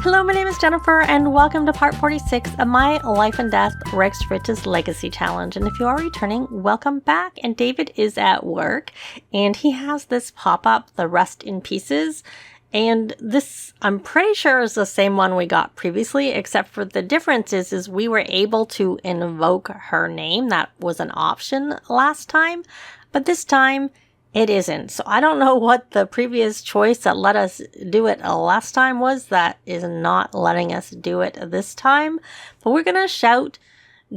Hello, my name is Jennifer, and welcome to part 46 of my Life and Death Rex to Riches Legacy Challenge. And if you are returning, welcome back. And David is at work, and he has this pop-up, the Rest in Pieces. And this, I'm pretty sure, is the same one we got previously, except for the difference is we were able to invoke her name. That was an option last time, but this time it isn't. So I don't know what the previous choice that let us do it last time was that is not letting us do it this time. But we're going to shout,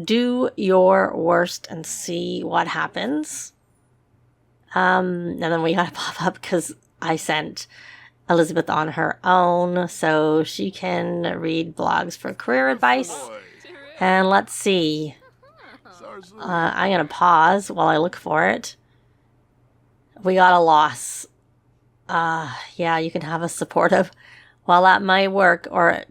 "Do your worst," and see what happens. And then we got to pop up because I sent Elizabeth on her own so she can read blogs for career advice. And let's see. I'm going to pause while I look for it. We got a loss. Yeah, you can have a supportive. While that might work, or at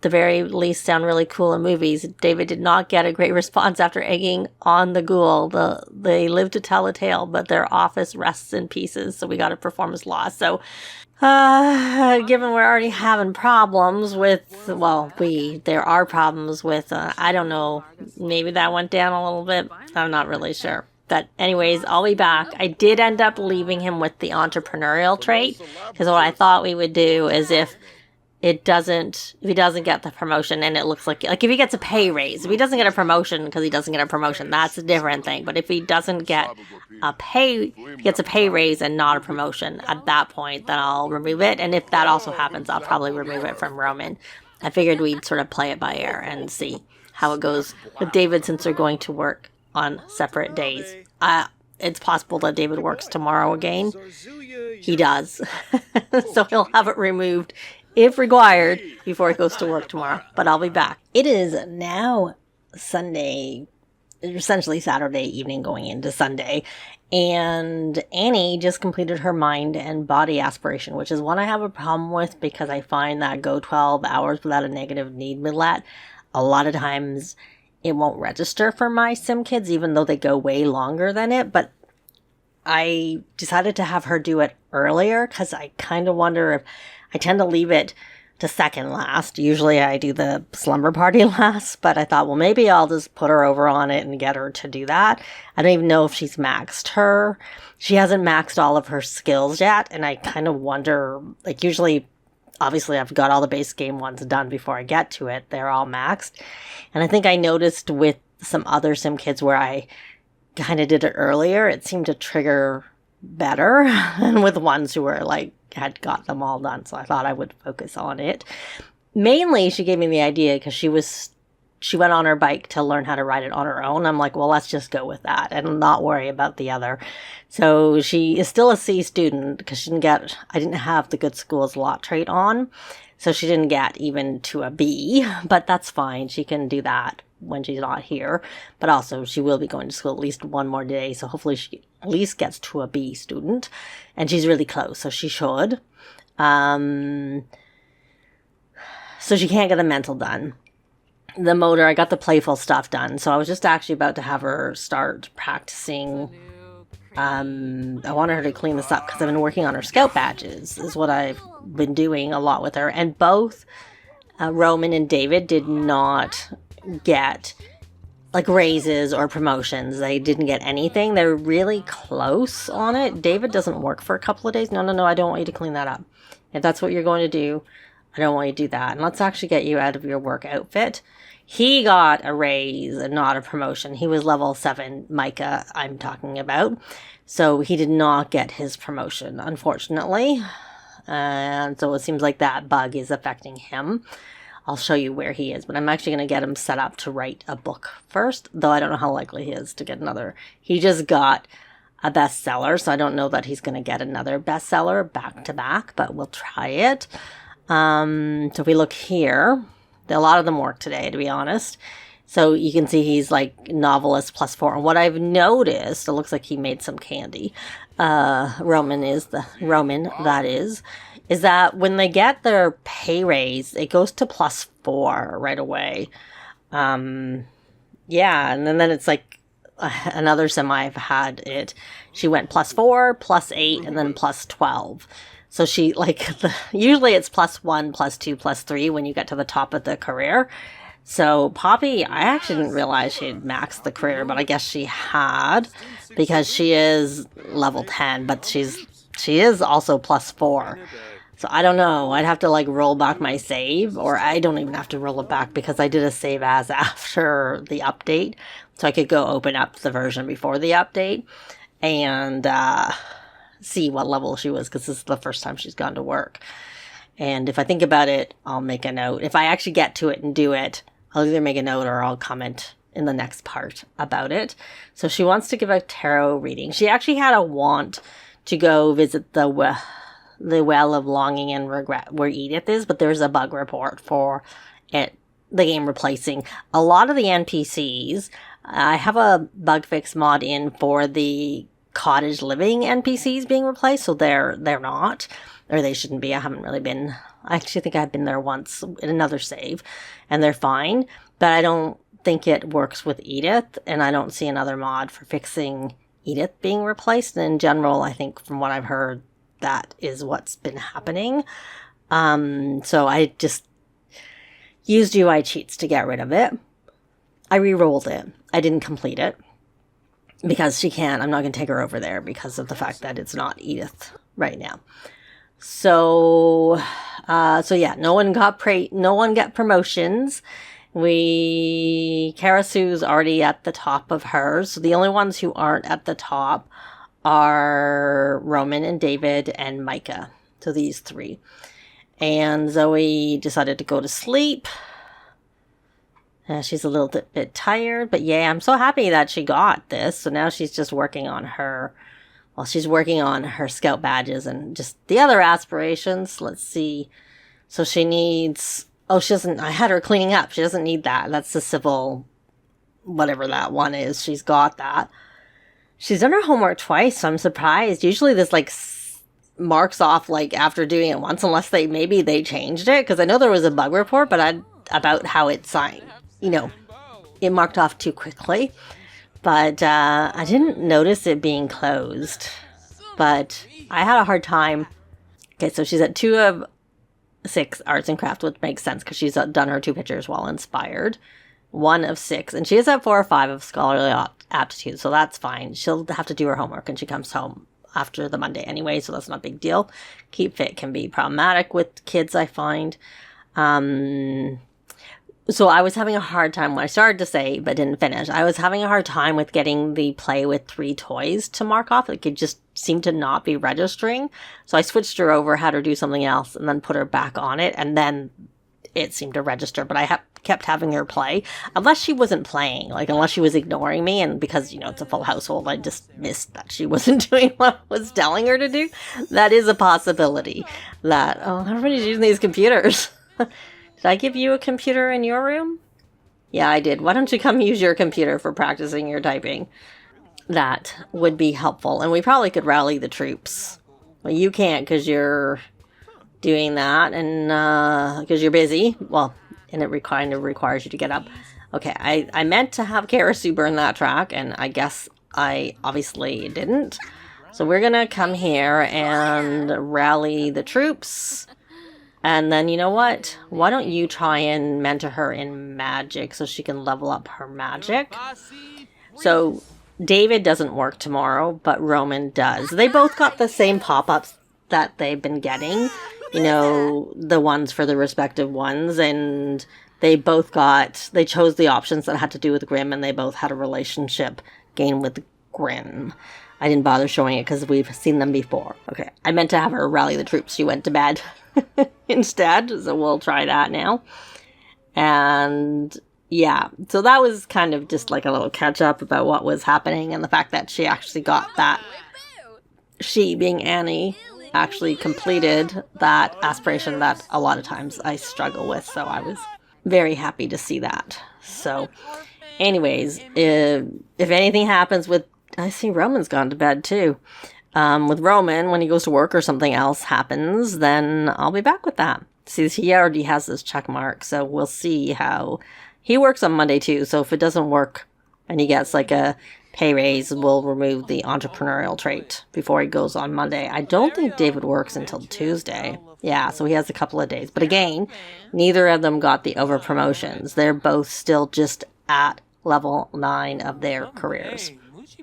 the very least sound really cool in movies, David did not get a great response after egging on the ghoul. They live to tell a tale, but their office rests in pieces, so we got a performance loss. So, given we're already having problems with, there are problems with, I don't know, maybe that went down a little bit. I'm not really sure. But anyways, I'll be back. I did end up leaving him with the entrepreneurial trait, because what I thought we would do is if he doesn't get the promotion, and it looks like if he gets a pay raise, if he doesn't get a promotion because he doesn't get a promotion, that's a different thing. But if he doesn't get he gets a pay raise and not a promotion, at that point, then I'll remove it. And if that also happens, I'll probably remove it from Roman. I figured we'd sort of play it by ear and see how it goes with David, since they're going to work on separate days. It's possible that David works tomorrow again. He does. So he'll have it removed if required before he goes to work tomorrow. But I'll be back. It is now Sunday, essentially Saturday evening going into Sunday. And Annie just completed her mind and body aspiration, which is one I have a problem with because I find that go 12 hours without a negative need midlet, a lot of times it won't register for my sim kids, even though they go way longer than it. But I decided to have her do it earlier because I kind of wonder if I tend to leave it to second last. Usually I do the slumber party last, but I thought, well, maybe I'll just put her over on it and get her to do that. I don't even know if she's maxed her. She hasn't maxed all of her skills yet. And I kind of wonder, like usually, obviously, I've got all the base game ones done before I get to it. They're all maxed. And I think I noticed with some other sim kids where I kind of did it earlier, it seemed to trigger better. And with ones who were had got them all done. So I thought I would focus on it. Mainly, she gave me the idea because she went on her bike to learn how to ride it on her own. I'm like, well, let's just go with that and not worry about the other. So she is still a C student because I didn't have the good schools lot trait on. So she didn't get even to a B, but that's fine. She can do that when she's not here. But also she will be going to school at least one more day. So hopefully she at least gets to a B student, and she's really close. So she should. So she can't get the mental done. The motor, I got the playful stuff done. So I was just actually about to have her start practicing. I wanted her to clean this up because I've been working on her scout badges, is what I've been doing a lot with her. And both Roman and David did not get raises or promotions. They didn't get anything. They're really close on it. David doesn't work for a couple of days. No, I don't want you to clean that up. If that's what you're going to do, I don't want you to do that. And let's actually get you out of your work outfit. He got a raise and not a promotion. He was level 7 Micah I'm talking about. So he did not get his promotion, unfortunately. And so it seems like that bug is affecting him. I'll show you where he is, but I'm actually going to get him set up to write a book first, though I don't know how likely he is to get another. He just got a bestseller, so I don't know that he's going to get another bestseller back to back, but we'll try it. So if we look here, a lot of them work today, to be honest. So you can see he's novelist +4. And what I've noticed, it looks like he made some candy. Roman, that is that when they get their pay raise, it goes to +4 right away. Yeah, and then it's another semi I've had it. She went +4, +8, and then +12. So she, like, usually it's +1, +2, +3 when you get to the top of the career. So Poppy, I actually didn't realize she had maxed the career, but I guess she had, because she is level 10, but she is also +4. So I don't know. I'd have to like roll back my save, or I don't even have to roll it back because I did a save as after the update. So I could go open up the version before the update and see what level she was, because this is the first time she's gone to work. And if I think about it, I'll make a note. If I actually get to it and do it, I'll either make a note or I'll comment in the next part about it. So she wants to give a tarot reading. She actually had a want to go visit the Well of Longing and Regret where Edith is, but there's a bug report for it, the game replacing a lot of the NPCs. I have a bug fix mod in for the cottage living NPCs being replaced, so they're not, or they shouldn't be. I haven't really been. I actually think I've been there once in another save, and they're fine, but I don't think it works with Edith, and I don't see another mod for fixing Edith being replaced. And in general, I think from what I've heard, that is what's been happening. So I just used UI cheats to get rid of it. I re-rolled it. I didn't complete it because she can't. I'm not going to take her over there because of the fact that it's not Edith right now. So yeah, no one got promotions. Karasu's already at the top of hers. So the only ones who aren't at the top are Roman and David and Micah. So these three. And Zoe decided to go to sleep. She's a little bit tired, but yeah, I'm so happy that she got this. So now she's just working on her, she's working on her scout badges and just the other aspirations. Let's see. So she needs, she doesn't, I had her cleaning up. She doesn't need that. That's the civil, whatever that one is. She's got that. She's done her homework twice, so I'm surprised. Usually this like marks off like after doing it once, unless maybe they changed it. Because I know there was a bug report, but about how it signed. It marked off too quickly. But I didn't notice it being closed. But I had a hard time. Okay, so she's at 2 of 6 arts and crafts, which makes sense because she's done her 2 pictures while inspired. 1 of 6. And she is at 4 or 5 of scholarly aptitude, so that's fine. She'll have to do her homework and she comes home after the Monday anyway, so that's not a big deal. Keep fit can be problematic with kids, I find. So I was having a hard time when I started to say, but didn't finish. I was having a hard time with getting the play with 3 toys to mark off. Like it just seemed to not be registering. So I switched her over, had her do something else, and then put her back on it. And then it seemed to register, but I kept having her play. Unless she wasn't playing, like unless she was ignoring me. And because, it's a full household, I just missed that she wasn't doing what I was telling her to do. That is a possibility that, everybody's using these computers. Did I give you a computer in your room? Yeah, I did. Why don't you come use your computer for practicing your typing? That would be helpful. And we probably could rally the troops. Well, you can't because you're doing that and because you're busy. Well, and it kind of requires you to get up. Okay, I meant to have Karasu burn that track, and I guess I obviously didn't. So we're going to come here and rally the troops. And then, you know what? Why don't you try and mentor her in magic so she can level up her magic? So David doesn't work tomorrow, but Roman does. They both got the same pop-ups that they've been getting, the ones for the respective ones. And they chose the options that had to do with Grim, and they both had a relationship gain with Grim. I didn't bother showing it because we've seen them before. Okay, I meant to have her rally the troops. She went to bed instead, so we'll try that now. And yeah, so that was kind of just like a little catch up about what was happening, and the fact that she actually got that, she being Annie, actually completed that aspiration that a lot of times I struggle with. So I was very happy to see that. So anyways, if anything happens with, I see Roman's gone to bed too. With Roman, when he goes to work or something else happens, then I'll be back with that. See, he already has this check mark, so we'll see how he works on Monday too. So if it doesn't work and he gets like a pay raise will remove the entrepreneurial trait before he goes on Monday. I don't think David works until Tuesday. Yeah, so he has a couple of days. But again, neither of them got the over promotions. They're both still just at level 9 of their careers.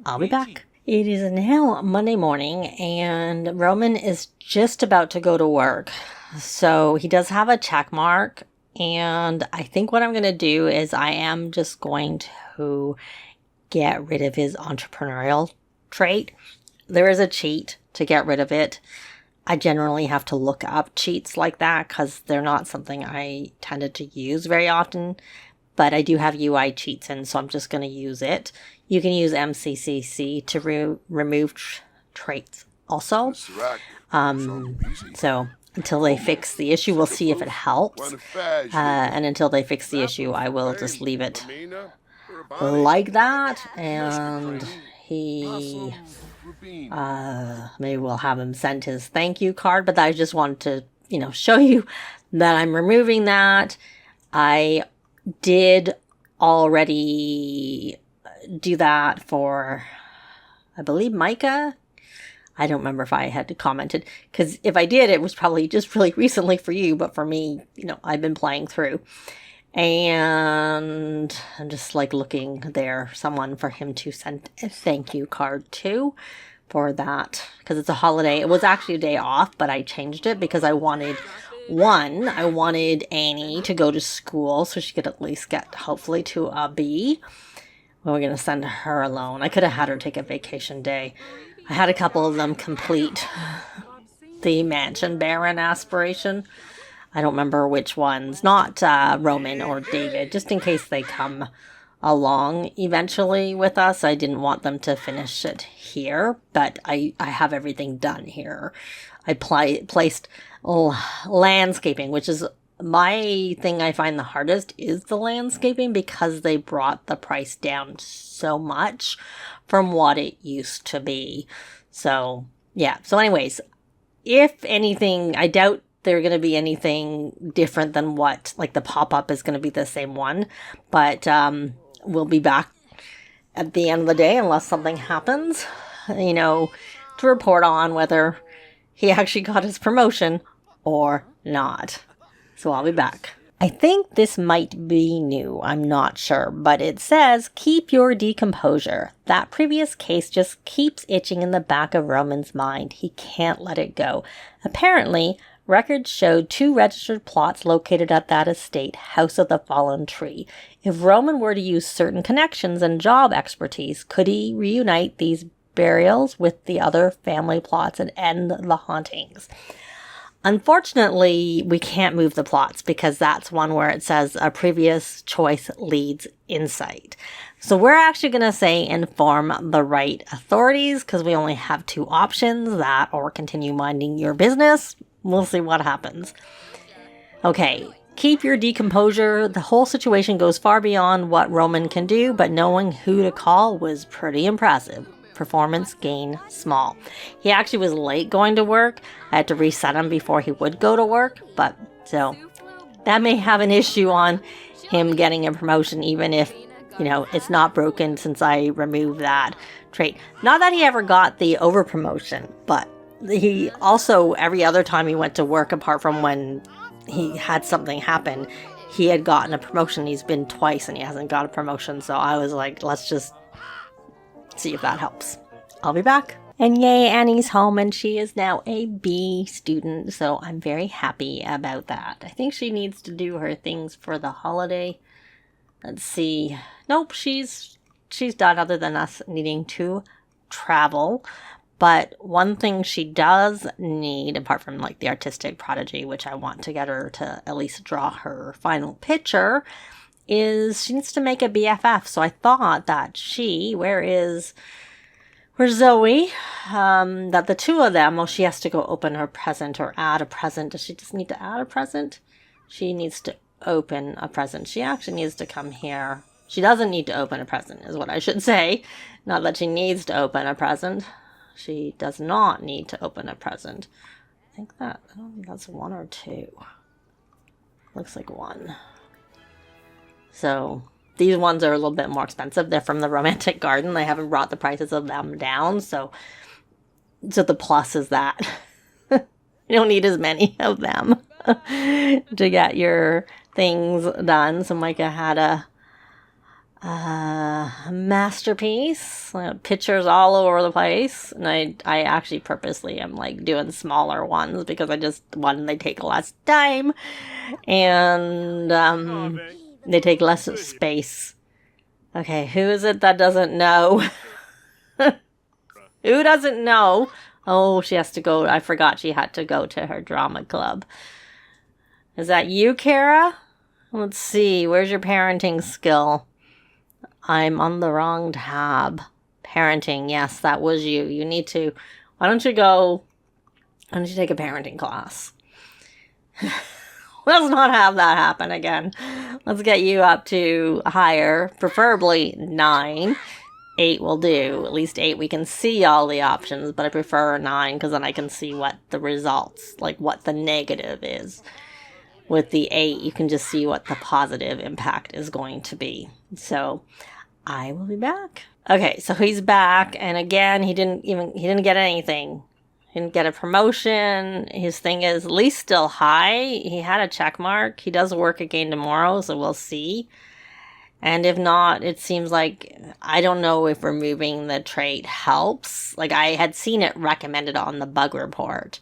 I'll be back. It is now Monday morning, and Roman is just about to go to work. So he does have a check mark, and I think what I'm going to do is I am just going to get rid of his entrepreneurial trait. There is a cheat to get rid of it. I generally have to look up cheats like that because they're not something I tended to use very often. But I do have UI cheats in, so I'm just going to use it. You can use MCCC to remove traits also. So until they fix the issue, we'll see if it helps. And until they fix the issue, I will just leave it like that. And he... maybe we'll have him send his thank you card. But I just wanted to, show you that I'm removing that. I did already do that for, I believe, Micah. I don't remember if I had commented, because if I did, it was probably just really recently for you, but for me, I've been playing through. And I'm just looking there, someone for him to send a thank you card to for that, because it's a holiday. It was actually a day off, but I changed it because I wanted Annie to go to school so she could at least get, hopefully, to a B. Well, we're going to send her alone. I could have had her take a vacation day. I had a couple of them complete the Mansion Baron aspiration. I don't remember which ones. Not Roman or David, just in case they come along eventually with us. I didn't want them to finish it here, but I have everything done here. I placed landscaping, which is my thing I find the hardest, is the landscaping, because they brought the price down so much from what it used to be. So, yeah. So anyways, if anything, I doubt they're going to be anything different than what, the pop-up is going to be the same one. But we'll be back at the end of the day, unless something happens, to report on whether he actually got his promotion or not. So I'll be back. I think this might be new. I'm not sure. But it says, keep your decomposure. That previous case just keeps itching in the back of Roman's mind. He can't let it go. Apparently, records showed 2 registered plots located at that estate, House of the Fallen Tree. If Roman were to use certain connections and job expertise, could he reunite these burials with the other family plots and end the hauntings? Unfortunately, we can't move the plots because that's one where it says a previous choice leads insight. So we're actually going to say inform the right authorities, because we only have 2 options, that or continue minding your business. We'll see what happens. Okay, keep your decomposure. The whole situation goes far beyond what Roman can do, but knowing who to call was pretty impressive. Performance gain small. He actually was late going to work. I had to reset him before he would go to work, but so that may have an issue on him getting a promotion, even if, it's not broken since I removed that trait. Not that he ever got the over promotion, but he also, every other time he went to work, apart from when he had something happen, he had gotten a promotion. He's been twice and he hasn't got a promotion. So I was like, let's just see if that helps. I'll be back. And yay, Annie's home, and she is now a B student, so I'm very happy about that. I think she needs to do her things for the holiday. Let's see. Nope, she's done, other than us needing to travel. But one thing she does need, apart from the artistic prodigy, which I want to get her to at least draw her final picture, is she needs to make a BFF. So I thought that where's Zoe, that the 2 of them, she has to go open her present or add a present. Does she just need to add a present? She needs to open a present. She actually needs to come here. She doesn't need to open a present, is what I should say. Not that she needs to open a present. She does not need to open a present. I don't think that's 1 or 2. Looks like 1. So these ones are a little bit more expensive. They're from the Romantic Garden. They haven't brought the prices of them down. So the plus is that you don't need as many of them to get your things done. So Micah had a masterpiece, pictures all over the place, and I actually purposely am like doing smaller ones because I just, one, they take less time, and they take less space. Okay, who is it that doesn't know? Who doesn't know? Oh, she has to go. I forgot she had to go to her drama club. Is that you, Kara? Let's see. Where's your parenting skill? I'm on the wrong tab. Parenting. Yes, that was you. You need to... Why don't you take a parenting class? Let's not have that happen again. Let's get you up to higher, preferably 9. 8 will do. At least 8 we can see all the options, but I prefer 9 because then I can see what the results, like what the negative is. With the 8, you can just see what the positive impact is going to be. So I will be back. Okay, so he's back, and again, he didn't get anything. He didn't get a promotion. His thing is at least still high. He had a check mark. He does work again tomorrow, so we'll see. And if not, it seems like, I don't know if removing the trait helps. Like, I had seen it recommended on the bug report.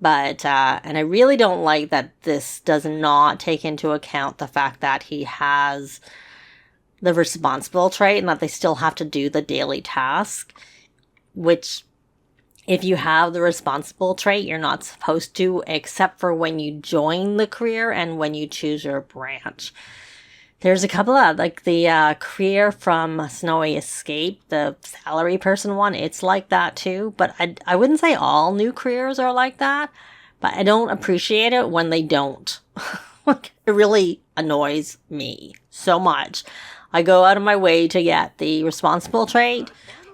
But, and I really don't like that this does not take into account the fact that he has the responsible trait and that they still have to do the daily task. Which, if you have the responsible trait, you're not supposed to, except for when you join the career and when you choose your branch. There's a couple of, like the career from Snowy Escape, the salary person one, it's like that too. But I wouldn't say all new careers are like that, but I don't appreciate it when they don't. It really annoys me so much. I go out of my way to get the responsible trait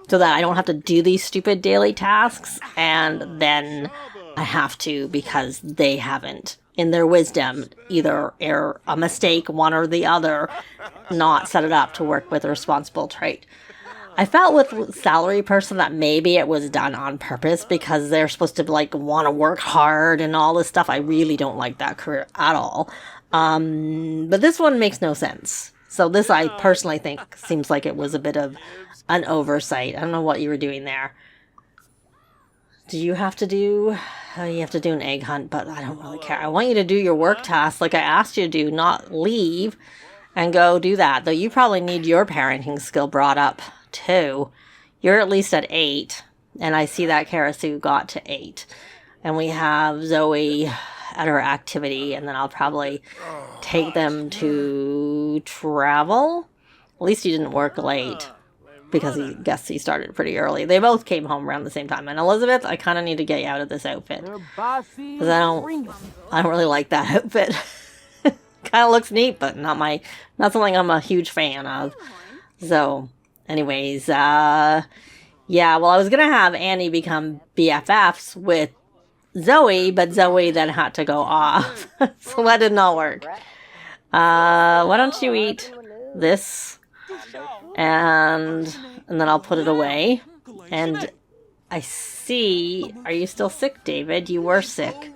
so that I don't have to do these stupid daily tasks, and then I have to because they haven't, in their wisdom, either a mistake, one or the other, not set it up to work with a responsible trait. I felt with salary person that maybe it was done on purpose because they're supposed to like want to work hard and all this stuff. I really don't like that career at all. But this one makes no sense. So this, I personally think, seems like it was a bit of an oversight. I don't know what you were doing there. Do you have to do... you have to do an egg hunt, but I don't really care. I want you to do your work tasks like I asked you to do, not leave and go do that. Though you probably need your parenting skill brought up too. You're at least at 8, and I see that Karasu got to 8. And we have Zoe at her activity, and then I'll probably take them to travel. At least he didn't work late, because he started pretty early. They both came home around the same time. And Elizabeth, I kind of need to get you out of this outfit, because I don't really like that outfit. Kind of looks neat, but not something I'm a huge fan of. So, anyways, yeah. Well, I was gonna have Annie become BFFs with Zoe, but Zoe then had to go off, so that did not work. Why don't you eat this? And then I'll put it away. And I see... Are you still sick, David? You were sick.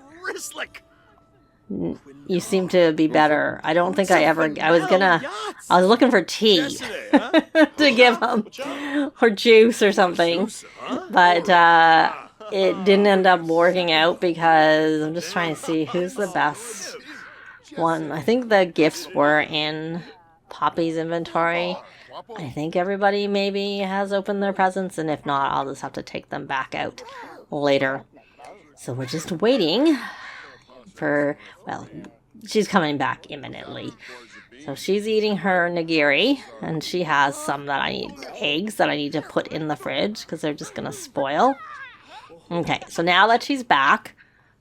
You seem to be better. I don't think I was looking for tea to give him. Or juice or something. But it didn't end up working out because I'm just trying to see who's the best one. I think the gifts were in Poppy's inventory. I think everybody maybe has opened their presents, and if not, I'll just have to take them back out later. So we're just waiting for, well, she's coming back imminently. So she's eating her nigiri, and she has some eggs that I need to put in the fridge because they're just going to spoil. Okay, so now that she's back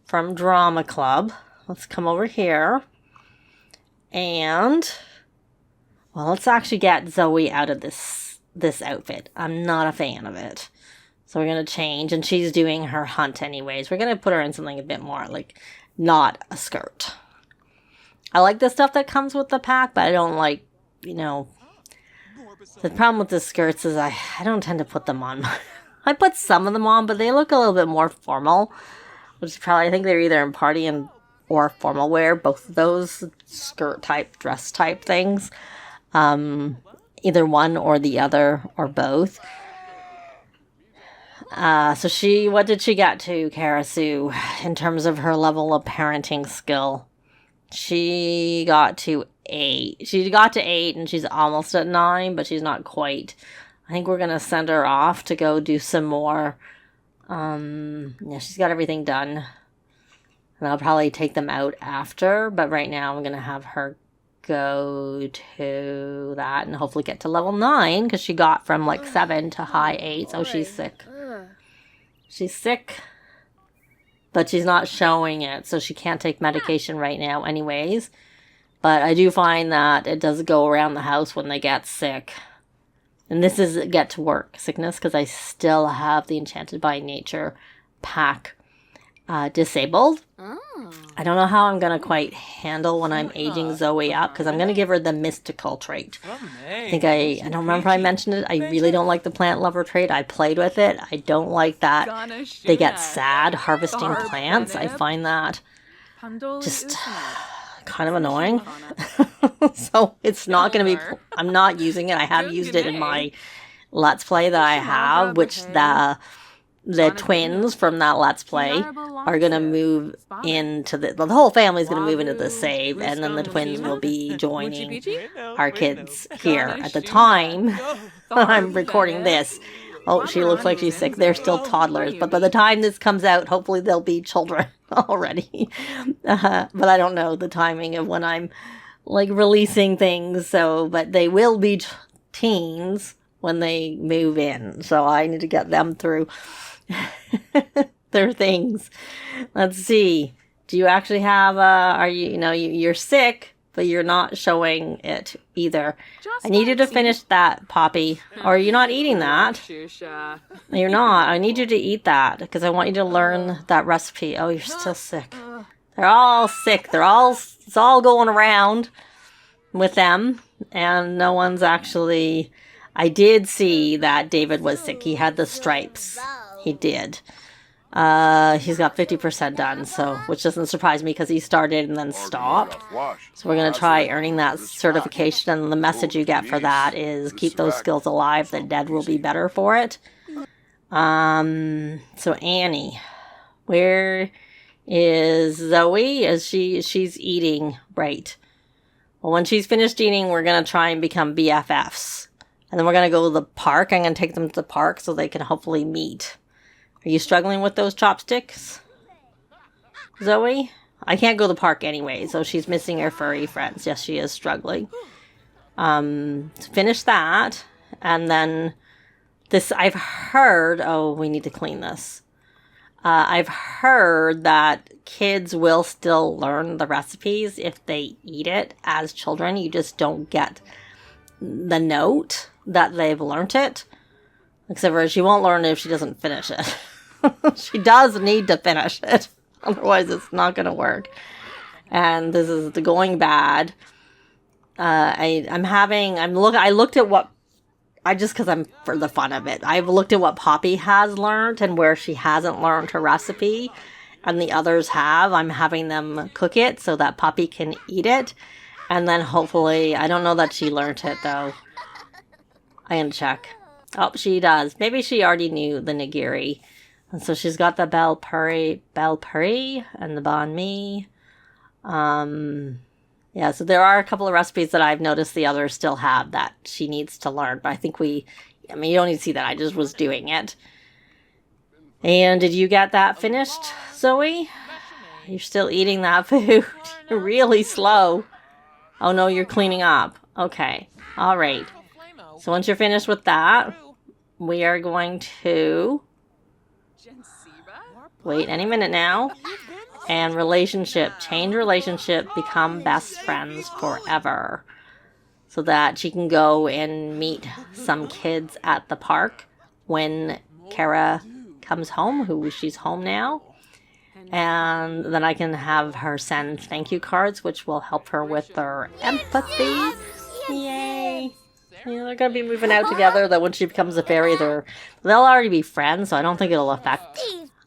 from drama club, let's come over here. And... well, let's actually get Zoe out of this outfit. I'm not a fan of it. So we're going to change. And she's doing her hunt anyways. We're going to put her in something a bit more, like, not a skirt. I like the stuff that comes with the pack, but I don't like, The problem with the skirts is I don't tend to put them on. I put some of them on, but they look a little bit more formal, which is probably, I think they're either in party and or formal wear, both of those skirt type, dress type things. Either one or the other or both. So what did she get to, Kara Sue, in terms of her level of parenting skill? She got to 8. She got to 8 and she's almost at 9, but she's not quite. I think we're going to send her off to go do some more. Yeah, she's got everything done. And I'll probably take them out after, but right now I'm going to have her go to that and hopefully get to level 9 because she got from like 7 to high 8. Oh, she's sick. She's sick, but she's not showing it, so she can't take medication right now anyways. But I do find that it does go around the house when they get sick. And this is get to work sickness because I still have the Enchanted by Nature pack disabled. I don't know how I'm going to quite handle when I'm aging Zoe up because I'm going to give her the mystical trait. I think I don't remember if I mentioned it. I really don't like the plant lover trait. I played with it. I don't like that they get sad harvesting plants. I find that just kind of annoying. So it's not going to be, I'm not using it. I have used it in my Let's Play that I have, which the twins from that Let's Play are going to move into the whole family's going to move into the save, and then the twins will be joining our kids here. At the time I'm recording this, oh, she looks like she's sick. They're still toddlers, but by the time this comes out, hopefully they'll be children already. But I don't know the timing of when I'm like releasing things, so, but they will be teens when they move in, so I need to get them through their things. Let's see. Do you actually have are you're sick, but you're not showing it either. I need you to finish that, Poppy. Or you're not eating that. You're not. I need you to eat that because I want you to learn that recipe. Oh, you're still sick. They're all sick. It's all going around with them, and no one's actually. I did see that David was sick. He had the stripes. He did. He's got 50% done, so which doesn't surprise me because he started and then stopped. So we're going to try earning that certification, and the message you get for that is keep those skills alive. The dead will be better for it. So Annie, where is Zoe? She's eating, right? Well, when she's finished eating, we're going to try and become BFFs. And then we're going to go to the park. I'm going to take them to the park so they can hopefully meet. Are you struggling with those chopsticks, Zoe? I can't go to the park anyway, so she's missing her furry friends. Yes, she is struggling. Finish that. And then this, I've heard, oh, we need to clean this. I've heard that kids will still learn the recipes if they eat it as children. You just don't get the note that they've learnt it. Except for she won't learn it if she doesn't finish it. She does need to finish it. Otherwise it's not going to work. And this is the going bad. I looked at what, because I'm for the fun of it. I've looked at what Poppy has learned and where she hasn't learned her recipe. And the others have. I'm having them cook it so that Poppy can eat it. And then hopefully, I don't know that she learned it though. I can check. Oh, she does. Maybe she already knew the nigiri. And so she's got the bel puri, and the banh mi. Yeah, so there are a couple of recipes that I've noticed the others still have that she needs to learn. But I think you don't need to see that. I just was doing it. And did you get that finished, Zoe? You're still eating that food. You're really slow. Oh, no, you're cleaning up. Okay. All right. So once you're finished with that, we are going to wait any minute now. And change relationship, become best friends forever. So that she can go and meet some kids at the park when Kara comes home, she's home now. And then I can have her send thank you cards, which will help her with her empathy. Yay! You know, they're going to be moving out together. That when she becomes a fairy, they'll already be friends. So I don't think it'll affect.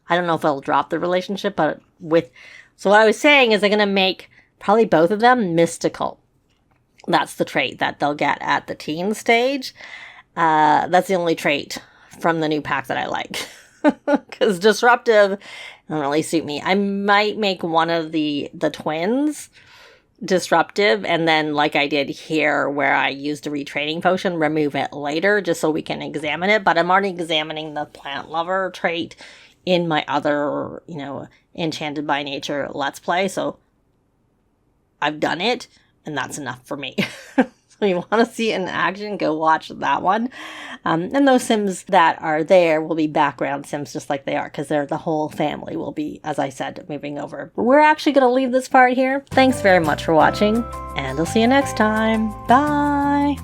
I don't know if it'll drop the relationship, but so what I was saying is they're going to make probably both of them mystical. That's the trait that they'll get at the teen stage. That's the only trait from the new pack that I like. Because disruptive doesn't really suit me. I might make one of the twins disruptive, and then like I did here where I used a retraining potion, remove it later just so we can examine it. But I'm already examining the plant lover trait in my other, Enchanted by Nature Let's Play. So I've done it, and that's enough for me. So you want to see it in action, go watch that one. And those Sims that are there will be background Sims just like they are, because the whole family will be, as I said, moving over. We're actually going to leave this part here. Thanks very much for watching, and I'll see you next time. Bye!